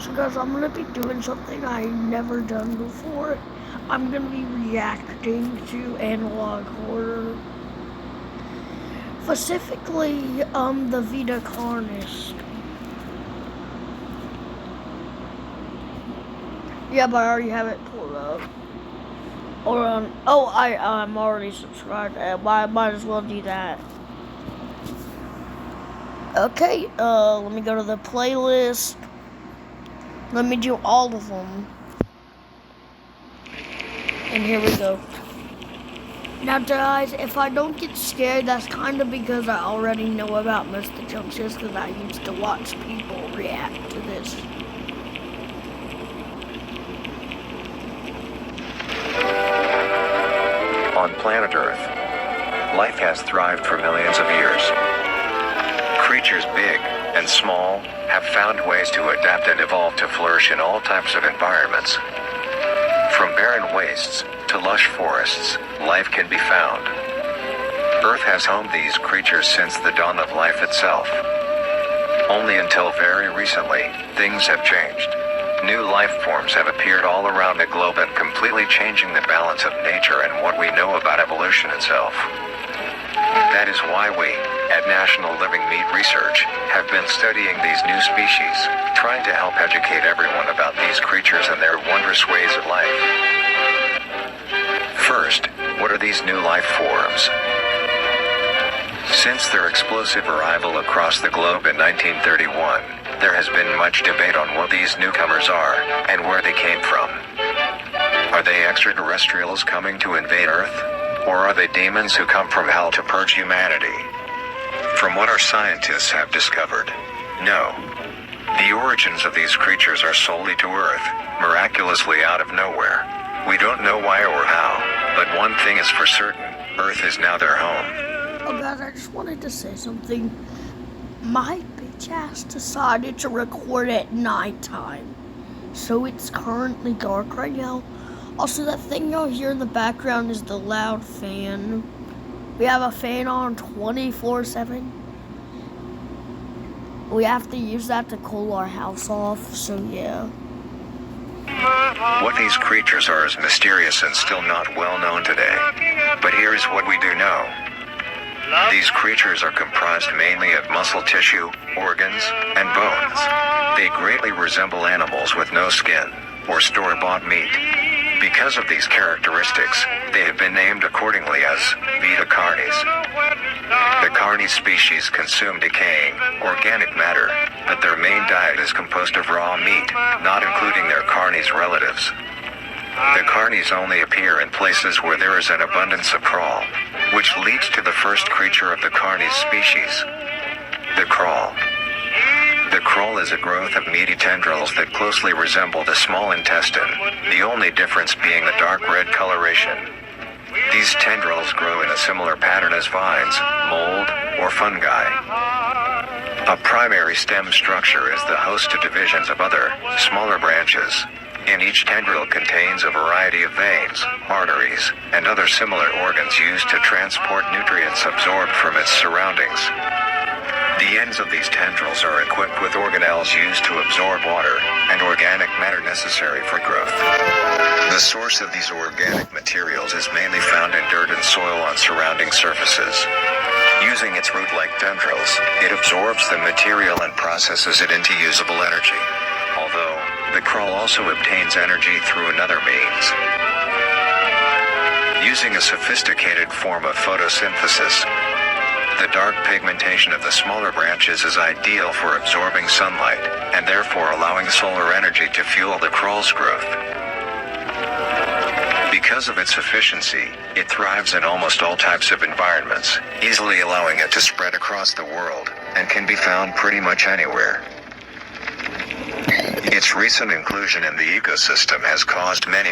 So guys, I'm gonna be doing something I never done before. I'm gonna be reacting to analog horror. Specifically, the Vita Carnes. Yeah, but I already have it pulled up. Or, I'm already subscribed. I might as well do that. Okay, let me go to the playlist. Let me do all of them. And here we go. Now guys, if I don't get scared, that's kind of because I already know about Mr. Jumpscares because I used to watch people react to this. On planet Earth, life has thrived for millions of years. Creatures big and small have found ways to adapt and evolve to flourish in all types of environments. From barren wastes to lush forests, life can be found. Earth has homed these creatures since the dawn of life itself. Only until very recently, things have changed. New life forms have appeared all around the globe and completely changing the balance of nature and what we know about evolution itself. That is why we, at National Living Meat Research, have been studying these new species, trying to help educate everyone about these creatures and their wondrous ways of life. First, what are these new life forms? Since their explosive arrival across the globe in 1931, there has been much debate on what these newcomers are and where they came from. Are they extraterrestrials coming to invade Earth? Or are they demons who come from hell to purge humanity? From what our scientists have discovered, no. The origins of these creatures are solely to Earth, miraculously out of nowhere. We don't know why or how, but one thing is for certain, Earth is now their home. Oh guys, I just wanted to say something. My bitch ass decided to record at nighttime, so it's currently dark right now. Also, that thing y'all hear in the background is the loud fan. We have a fan on 24/7. We have to use that to cool our house off, so yeah. What these creatures are is mysterious and still not well known today. But here is what we do know. These creatures are comprised mainly of muscle tissue, organs, and bones. They greatly resemble animals with no skin, or store-bought meat. Because of these characteristics, they have been named accordingly as Vita Carnes. The Carnes species consume decaying, organic matter, but their main diet is composed of raw meat, not including their Carnes relatives. The Carnes only appear in places where there is an abundance of crawl, which leads to the first creature of the Carnes species, the crawl. The crawl is a growth of meaty tendrils that closely resemble the small intestine, the only difference being the dark red coloration. These tendrils grow in a similar pattern as vines, mold, or fungi. A primary stem structure is the host to divisions of other, smaller branches. And each tendril contains a variety of veins, arteries, and other similar organs used to transport nutrients absorbed from its surroundings. The ends of these tendrils are equipped with organelles used to absorb water and organic matter necessary for growth. The source of these organic materials is mainly found in dirt and soil on surrounding surfaces. Using its root-like tendrils, it absorbs the material and processes it into usable energy. Although, the crawl also obtains energy through another means. Using a sophisticated form of photosynthesis, the dark pigmentation of the smaller branches is ideal for absorbing sunlight, and therefore allowing solar energy to fuel the crawl's growth. Because of its efficiency, it thrives in almost all types of environments, easily allowing it to spread across the world, and can be found pretty much anywhere. Its recent inclusion in the ecosystem has caused many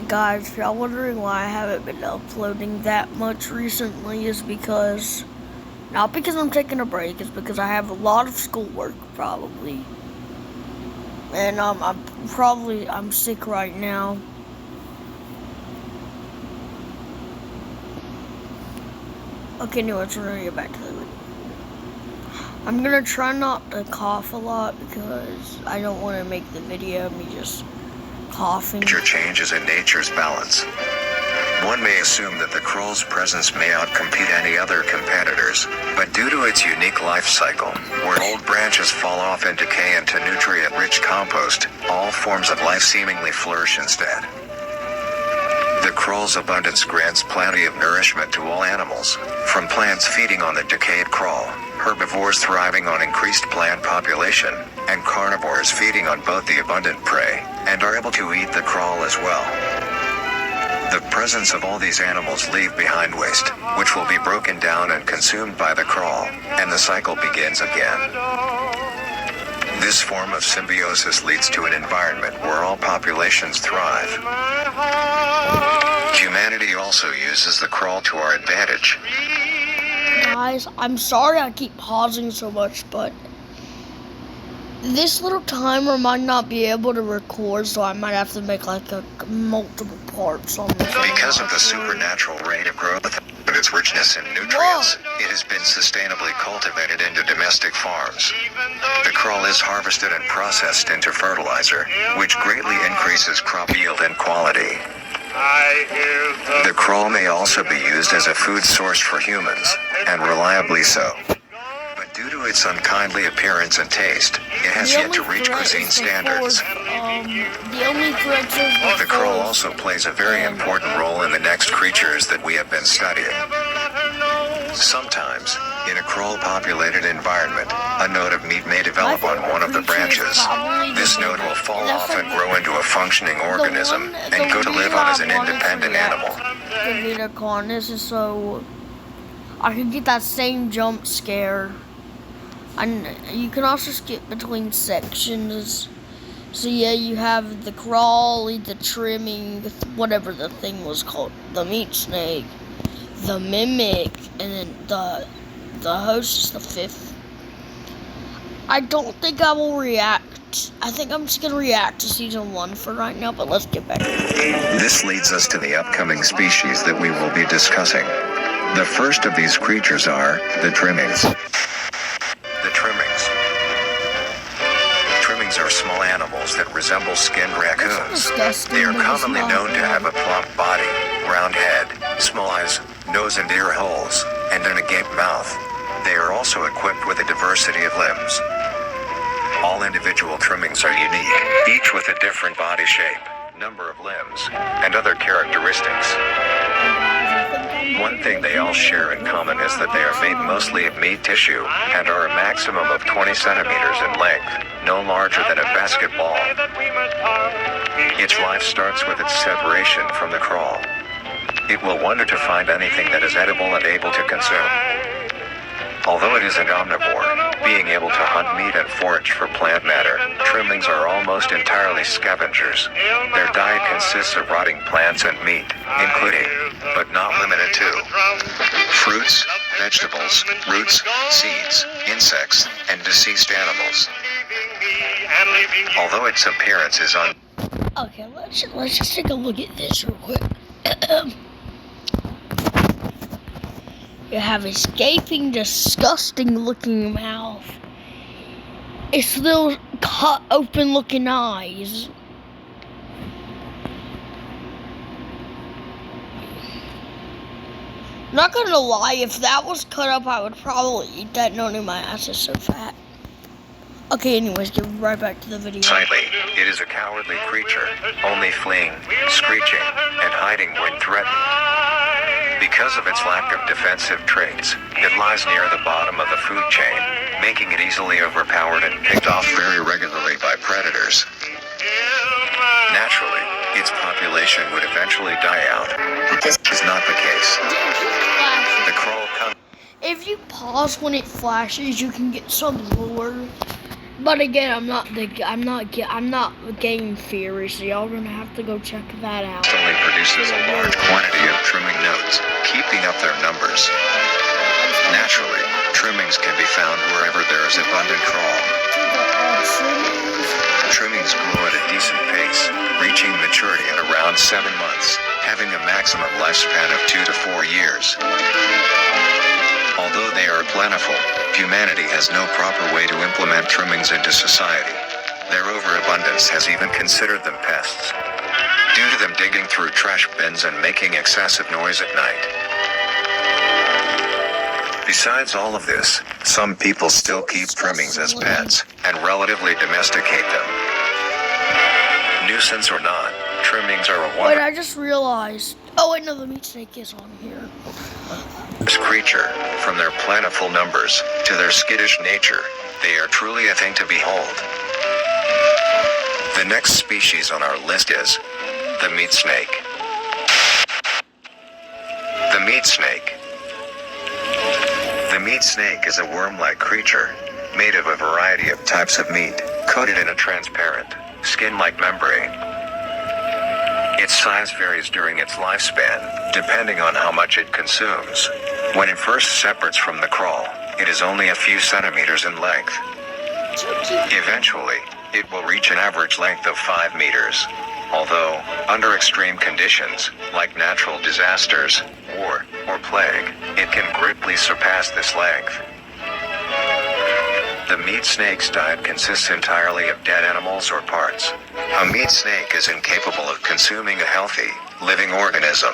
Guys, if y'all wondering why I haven't been uploading that much recently is because, not because I'm taking a break, it's because I have a lot of schoolwork probably. And I'm sick right now. Okay, anyways, we're gonna get back to the video. I'm gonna try not to cough a lot because I don't want to make the video of me just coughing. Major changes in nature's balance. One may assume that the crawl's presence may outcompete any other competitors, but due to its unique life cycle, where old branches fall off and decay into nutrient-rich compost, all forms of life seemingly flourish instead. The crawl's abundance grants plenty of nourishment to all animals, from plants feeding on the decayed crawl, herbivores thriving on increased plant population, and carnivores feeding on both the abundant prey, and are able to eat the crawl as well. The presence of all these animals leave behind waste, which will be broken down and consumed by the crawl, and the cycle begins again. This form of symbiosis leads to an environment where all populations thrive. Humanity also uses the crawl to our advantage. Guys, I'm sorry I keep pausing so much, but this little timer might not be able to record, so I might have to make like multiple parts on this. Because of the supernatural rate of growth and its richness in nutrients, it has been sustainably cultivated into domestic farms. The crawl is harvested and processed into fertilizer, which greatly increases crop yield and quality. The crawl may also be used as a food source for humans, and reliably so. But due to its unkindly appearance and taste, it has yet to reach cuisine standards. The crawl also plays a very important role in the next creatures that we have been studying. Sometimes, in a crawl-populated environment, a node of meat may develop on one of the branches. This node will fall off and grow into a functioning organism and go to live on as an independent animal. The Vita Carnes is so I could get that same jump scare. And you can also skip between sections. So yeah, you have the crawl, the trimming, whatever the thing was called, the meat snake, the mimic, and then the host is the fifth. I don't think I will react. I think I'm just gonna react to season 1 for right now, but let's get back to it. This leads us to the upcoming species that we will be discussing. The first of these creatures are the trimmings. Trimmings are small animals that resemble skinned raccoons. They are commonly known to have a plump body, round head, small eyes, nose and ear holes, and an agape mouth. They are also equipped with a diversity of limbs. All individual trimmings are unique, each with a different body shape, number of limbs, and other characteristics. One thing they all share in common is that they are made mostly of meat tissue and are a maximum of 20 centimeters in length, no larger than a basketball. Its life starts with its separation from the crawl. It will wonder to find anything that is edible and able to consume. Although it is an omnivore, being able to hunt meat and forage for plant matter, trimmings are almost entirely scavengers. Their diet consists of rotting plants and meat, including, but not limited to, fruits, vegetables, roots, seeds, insects, and deceased animals. Although its appearance is Okay, let's just take a look at this real quick. You have a gaping, disgusting looking mouth. It's little cut open looking eyes. Not gonna lie, if that was cut up, I would probably eat that, knowing my ass is so fat. Okay, anyways, get right back to the video. Silently, it is a cowardly creature, only fleeing, screeching, and hiding when threatened. Because of its lack of defensive traits, it lies near the bottom of the food chain, making it easily overpowered and picked off very regularly by predators. Naturally, its population would eventually die out, but this is not the case. The crawl comes. If you pause when it flashes, you can get some lore. But again, I'm not game theory, so y'all gonna have to go check that out. Only produces a large quantity of trimming nodes, keeping up their numbers. Naturally, trimmings can be found wherever there is abundant crawl. Trimmings grow at a decent pace, reaching maturity at around 7 months, having a maximum lifespan of 2 to 4 years. Although they are plentiful, humanity has no proper way to implement trimmings into society. Their overabundance has even considered them pests, due to them digging through trash bins and making excessive noise at night. Besides all of this, some people still keep trimmings as pets and relatively domesticate them. Nuisance or not, trimmings are a Wait, wonderful I just realized. Oh, wait, no, the meat snake is on here. creature. From their plentiful numbers to their skittish nature, they are truly a thing to behold. The next species on our list is the meat snake. The meat snake. The meat snake is a worm-like creature, made of a variety of types of meat, coated in a transparent, skin-like membrane. Its size varies during its lifespan, depending on how much it consumes. When it first separates from the crawl, it is only a few centimeters in length. Eventually, it will reach an average length of 5 meters. Although, under extreme conditions, like natural disasters, war, or plague, it can greatly surpass this length. The meat snake's diet consists entirely of dead animals or parts. A meat snake is incapable of consuming a healthy, living organism.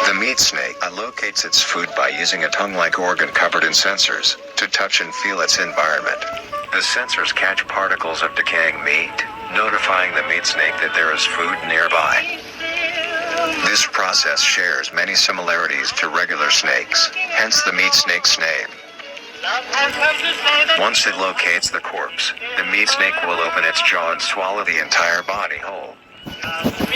The meat snake locates its food by using a tongue-like organ covered in sensors to touch and feel its environment. The sensors catch particles of decaying meat, notifying the meat snake that there is food nearby. This process shares many similarities to regular snakes, hence the meat snake's name. Once it locates the corpse, the meat snake will open its jaw and swallow the entire body whole.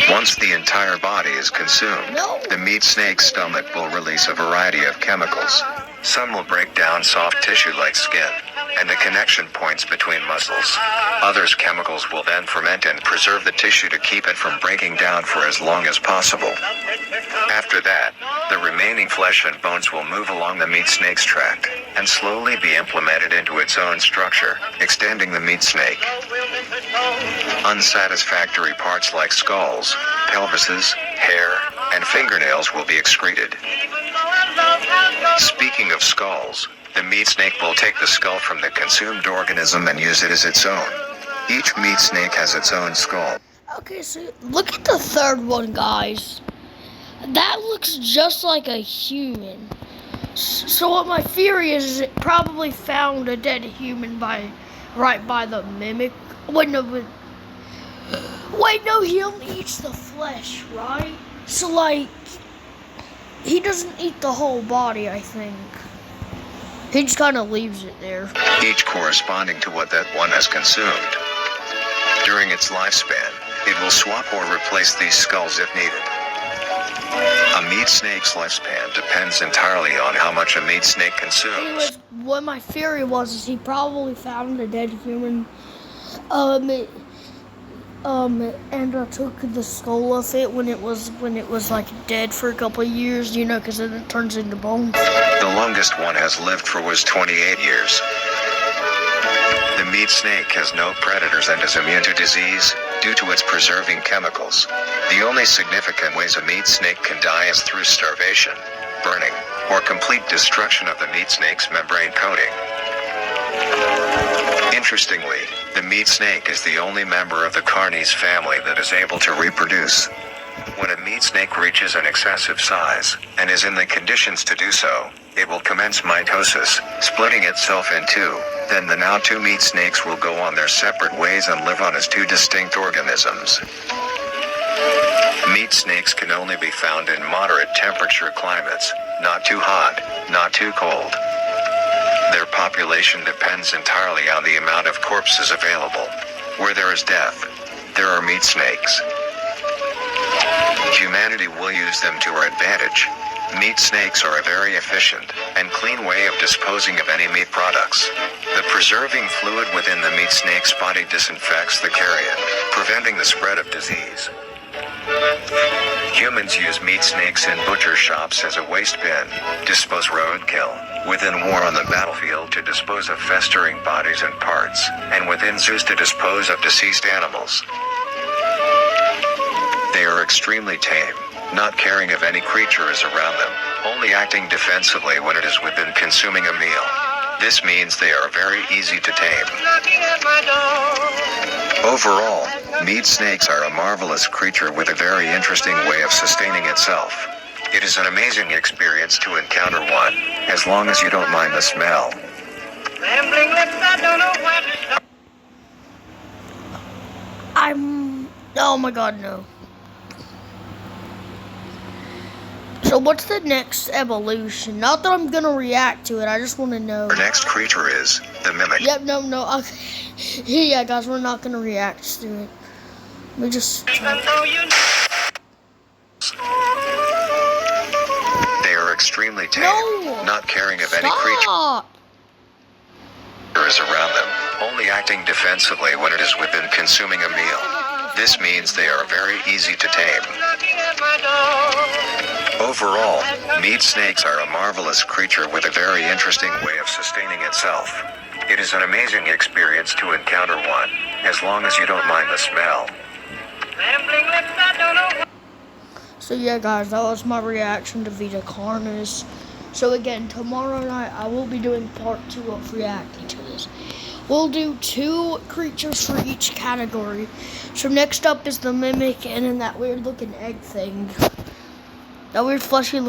Once the entire body is consumed, the meat snake's stomach will release a variety of chemicals. Some will break down soft tissue like skin and the connection points between muscles. Others chemicals will then ferment and preserve the tissue to keep it from breaking down for as long as possible. After that, the remaining flesh and bones will move along the meat snake's tract and slowly be implemented into its own structure, extending the meat snake. Unsatisfactory parts like skulls, pelvises, hair, and fingernails will be excreted. Speaking of skulls, the meat snake will take the skull from the consumed organism and use it as its own. Each meat snake has its own skull. Okay, so look at the third one, guys. That looks just like a human. So what my theory is it probably found a dead human right by the mimic. Wait, no, he only eats the flesh, right? So, like, he doesn't eat the whole body, I think. He just kind of leaves it there. Each corresponding to what that one has consumed. During its lifespan, it will swap or replace these skulls if needed. A meat snake's lifespan depends entirely on how much a meat snake consumes. Anyways, what my theory was is he probably found a dead human, and took the skull of it when it was like dead for a couple of years, you know, because then it turns into bones. The longest one has lived for was 28 years. The meat snake has no predators and is immune to disease due to its preserving chemicals. The only significant ways a meat snake can die is through starvation, burning, or complete destruction of the meat snake's membrane coating. Interestingly, the meat snake is the only member of the Carnes family that is able to reproduce. When a meat snake reaches an excessive size, and is in the conditions to do so, it will commence mitosis, splitting itself in two. Then the now two meat snakes will go on their separate ways and live on as two distinct organisms. Meat snakes can only be found in moderate temperature climates, not too hot, not too cold. Their population depends entirely on the amount of corpses available. Where there is death, there are meat snakes. Humanity will use them to our advantage. Meat snakes are a very efficient and clean way of disposing of any meat products. The preserving fluid within the meat snake's body disinfects the carrion, preventing the spread of disease. Humans use meat snakes in butcher shops as a waste bin, dispose roadkill, within war on the battlefield to dispose of festering bodies and parts, and within zoos to dispose of deceased animals. They are extremely tame, not caring if any creature is around them, only acting defensively when it is within consuming a meal. This means they are very easy to tame. Overall, meat snakes are a marvelous creature with a very interesting way of sustaining itself. It is an amazing experience to encounter one, as long as you don't mind the smell. Oh my god, no. So what's the next evolution? Not that I'm gonna react to it, I just want to know. Our next creature is the mimic. Yep, no, okay. Yeah, guys, we're not gonna react to it. We just... They are extremely tame, No! not caring if any creature Stop! is around them, only acting defensively when it is within consuming a meal. This means they are very easy to tame. Overall, meat snakes are a marvelous creature with a very interesting way of sustaining itself. It is an amazing experience to encounter one, as long as you don't mind the smell. So yeah, guys, that was my reaction to Vita Carnes. So again, tomorrow night I will be doing part 2 of reacting to this. We'll do 2 creatures for each category. So next up is the mimic, and then that weird looking egg thing. That weird fleshy